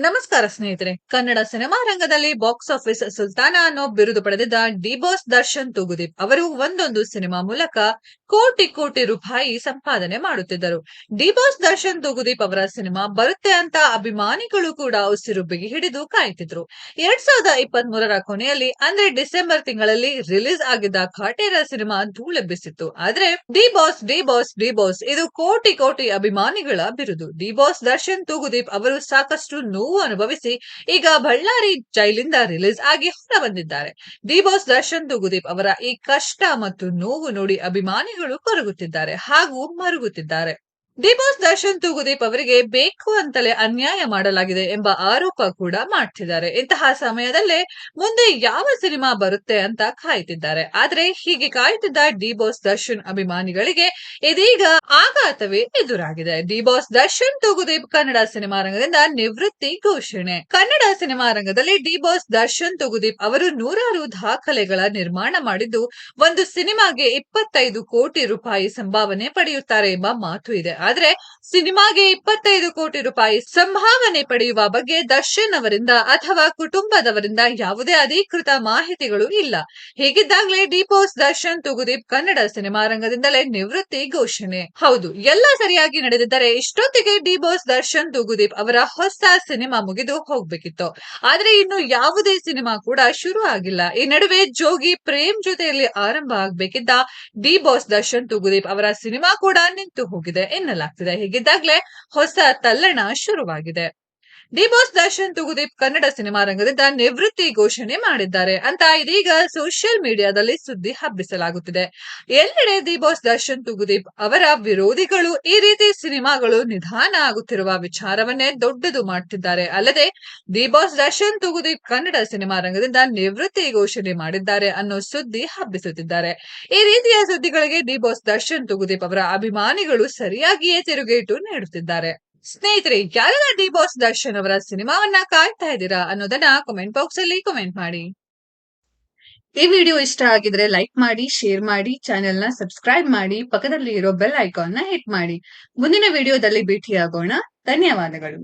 ನಮಸ್ಕಾರ ಸ್ನೇಹಿತರೆ. ಕನ್ನಡ ಸಿನಿಮಾ ರಂಗದಲ್ಲಿ ಬಾಕ್ಸ್ ಆಫೀಸ್ ಸುಲ್ತಾನ ಅನ್ನೋ ಬಿರುದು ಪಡೆದಿದ್ದ ಡಿ ಬಾಸ್ ದರ್ಶನ್ ತೂಗುದೀಪ್ ಅವರು ಒಂದೊಂದು ಸಿನಿಮಾ ಮೂಲಕ ಕೋಟಿ ಕೋಟಿ ರೂಪಾಯಿ ಸಂಪಾದನೆ ಮಾಡುತ್ತಿದ್ದರು. ಡಿ ಬಾಸ್ ದರ್ಶನ್ ತೂಗುದೀಪ್ ಅವರ ಸಿನಿಮಾ ಬರುತ್ತೆ ಅಂತ ಅಭಿಮಾನಿಗಳು ಕೂಡ ಉಸಿರು ಬಿಗಿ ಹಿಡಿದು ಕಾಯ್ತಿದ್ರು. 2023ರ ಕೊನೆಯಲ್ಲಿ ಅಂದ್ರೆ ಡಿಸೆಂಬರ್ ತಿಂಗಳಲ್ಲಿ ರಿಲೀಸ್ ಆಗಿದ್ದ ಕಾಟೇರ ಸಿನಿಮಾ ಧೂಳೆಬ್ಬಿಸಿತ್ತು. ಆದ್ರೆ D boss D boss D boss ಇದು ಕೋಟಿ ಕೋಟಿ ಅಭಿಮಾನಿಗಳ ಬಿರುದು. ಡಿ ಬಾಸ್ ದರ್ಶನ್ ತೂಗುದೀಪ್ ಅವರು ಸಾಕಷ್ಟು ನೋವು ಅನುಭವಿಸಿ ಈಗ ಬಳ್ಳಾರಿ ಜೈಲಿಂದ ರಿಲೀಸ್ ಆಗಿ ಹೊರ ಬಂದಿದ್ದಾರೆ. ಡಿ ಬಾಸ್ ದರ್ಶನ್ ತೂಗುದೀಪ್ ಅವರ ಈ ಕಷ್ಟ ಮತ್ತು ನೋವು ನೋಡಿ ಅಭಿಮಾನಿಗಳು ಕೊರಗುತ್ತಿದ್ದಾರೆ ಹಾಗೂ ಮರುಗುತ್ತಿದ್ದಾರೆ. ಡಿ ಬಾಸ್ ದರ್ಶನ್ ತೂಗುದೀಪ್ ಅವರಿಗೆ ಬೇಕು ಅಂತಲೇ ಅನ್ಯಾಯ ಮಾಡಲಾಗಿದೆ ಎಂಬ ಆರೋಪ ಕೂಡ ಮಾಡ್ತಿದ್ದಾರೆ. ಇಂತಹ ಸಮಯದಲ್ಲೇ ಮುಂದೆ ಯಾವ ಸಿನಿಮಾ ಬರುತ್ತೆ ಅಂತ ಕಾಯ್ತಿದ್ದಾರೆ. ಆದ್ರೆ ಹೀಗೆ ಕಾಯ್ತಿದ್ದ ಡಿ ಬಾಸ್ ದರ್ಶನ್ ಅಭಿಮಾನಿಗಳಿಗೆ ಇದೀಗ ಆಘಾತವೇ ಎದುರಾಗಿದೆ. D boss Darshan Thoogudeep Kannada cinema ರಂಗದಿಂದ ನಿವೃತ್ತಿ ಘೋಷಣೆ. ಕನ್ನಡ ಸಿನಿಮಾ ರಂಗದಲ್ಲಿ ಡಿ ಬಾಸ್ ದರ್ಶನ್ ತೂಗುದೀಪ್ ಅವರು ನೂರಾರು ದಾಖಲೆಗಳ ನಿರ್ಮಾಣ ಮಾಡಿದ್ದು ಒಂದು ಸಿನಿಮಾಗೆ 25 ಕೋಟಿ ರೂಪಾಯಿ ಸಂಭಾವನೆ ಪಡೆಯುತ್ತಾರೆ ಎಂಬ ಮಾತು ಇದೆ. ಆದ್ರೆ ಸಿನಿಮಾಗೆ 25 ಕೋಟಿ ರೂಪಾಯಿ ಸಂಭಾವನೆ ಪಡೆಯುವ ಬಗ್ಗೆ ದರ್ಶನ್ ಅವರಿಂದ ಅಥವಾ ಕುಟುಂಬದವರಿಂದ ಯಾವುದೇ ಅಧಿಕೃತ ಮಾಹಿತಿಗಳು ಇಲ್ಲ. ಹೀಗಿದ್ದಾಗಲೇ D boss Darshan Thoogudeep Kannada cinema ರಂಗದಿಂದಲೇ ನಿವೃತ್ತಿ ಘೋಷಣೆ. ಹೌದು, ಎಲ್ಲ ಸರಿಯಾಗಿ ನಡೆದಿದ್ದರೆ ಇಷ್ಟೊತ್ತಿಗೆ ಡಿ ಬಾಸ್ ದರ್ಶನ್ ತೂಗುದೀಪ್ ಅವರ ಹೊಸ ಸಿನಿಮಾ ಮುಗಿದು ಹೋಗ್ಬೇಕಿತ್ತು. ಆದ್ರೆ ಇನ್ನು ಯಾವುದೇ ಸಿನಿಮಾ ಕೂಡ ಶುರು ಆಗಿಲ್ಲ. ಈ ನಡುವೆ ಜೋಗಿ ಪ್ರೇಮ್ ಜೊತೆಯಲ್ಲಿ ಆರಂಭ ಆಗ್ಬೇಕಿದ್ದ ಡಿ ಬಾಸ್ ದರ್ಶನ್ ತೂಗುದೀಪ್ ಅವರ ಸಿನಿಮಾ ಕೂಡ ನಿಂತು ಹೋಗಿದೆ ಎನ್ನಲಾಗ್ತಿದೆ. ಹೀಗಿದ್ದಾಗಲೇ ಹೊಸ ತಲ್ಲಣ ಶುರುವಾಗಿದೆ. D boss Darshan Thoogudeep Kannada cinema ರಂಗದಿಂದ ನಿವೃತ್ತಿ ಘೋಷಣೆ ಮಾಡಿದ್ದಾರೆ ಅಂತ ಇದೀಗ ಸೋಷಿಯಲ್ ಮೀಡಿಯಾದಲ್ಲಿ ಸುದ್ದಿ ಹಬ್ಬಿಸಲಾಗುತ್ತಿದೆ. ಎಲ್ಲೆಡೆ ಡಿ ಬಾಸ್ ದರ್ಶನ್ ತೂಗುದೀಪ್ ಅವರ ವಿರೋಧಿಗಳು ಈ ರೀತಿ ಸಿನಿಮಾಗಳು ನಿಧಾನ ಆಗುತ್ತಿರುವ ವಿಚಾರವನ್ನೇ ದೊಡ್ಡದು ಮಾಡ್ತಿದ್ದಾರೆ. ಅಲ್ಲದೆ D boss Darshan Thoogudeep Kannada cinema ರಂಗದಿಂದ ನಿವೃತ್ತಿ ಘೋಷಣೆ ಮಾಡಿದ್ದಾರೆ ಅನ್ನೋ ಸುದ್ದಿ ಹಬ್ಬಿಸುತ್ತಿದ್ದಾರೆ. ಈ ರೀತಿಯ ಸುದ್ದಿಗಳಿಗೆ ಡಿ ಬಾಸ್ ದರ್ಶನ್ ತೂಗುದೀಪ್ ಅವರ ಅಭಿಮಾನಿಗಳು ಸರಿಯಾಗಿಯೇ ತಿರುಗೇಟು ನೀಡುತ್ತಿದ್ದಾರೆ. ಸ್ನೇಹಿತರೆ, ಯಾರೆಲ್ಲ ಡಿ ಬಾಸ್ ದರ್ಶನ್ ಅವರ ಸಿನಿಮಾವನ್ನ ಕಾಯ್ತಾ ಇದ್ದೀರಾ ಅನ್ನೋದನ್ನ ಕಾಮೆಂಟ್ ಬಾಕ್ಸ್ ಅಲ್ಲಿ ಕಾಮೆಂಟ್ ಮಾಡಿ. ಈ ವಿಡಿಯೋ ಇಷ್ಟ ಆಗಿದ್ರೆ ಲೈಕ್ ಮಾಡಿ, ಶೇರ್ ಮಾಡಿ, ಚಾನೆಲ್ ನ ಸಬ್ಸ್ಕ್ರೈಬ್ ಮಾಡಿ, ಪಕ್ಕದಲ್ಲಿ ಇರೋ ಬೆಲ್ ಐಕಾನ್ ನ ಹಿಟ್ ಮಾಡಿ. ಮುಂದಿನ ವಿಡಿಯೋದಲ್ಲಿ ಭೇಟಿಯಾಗೋಣ. ಧನ್ಯವಾದಗಳು.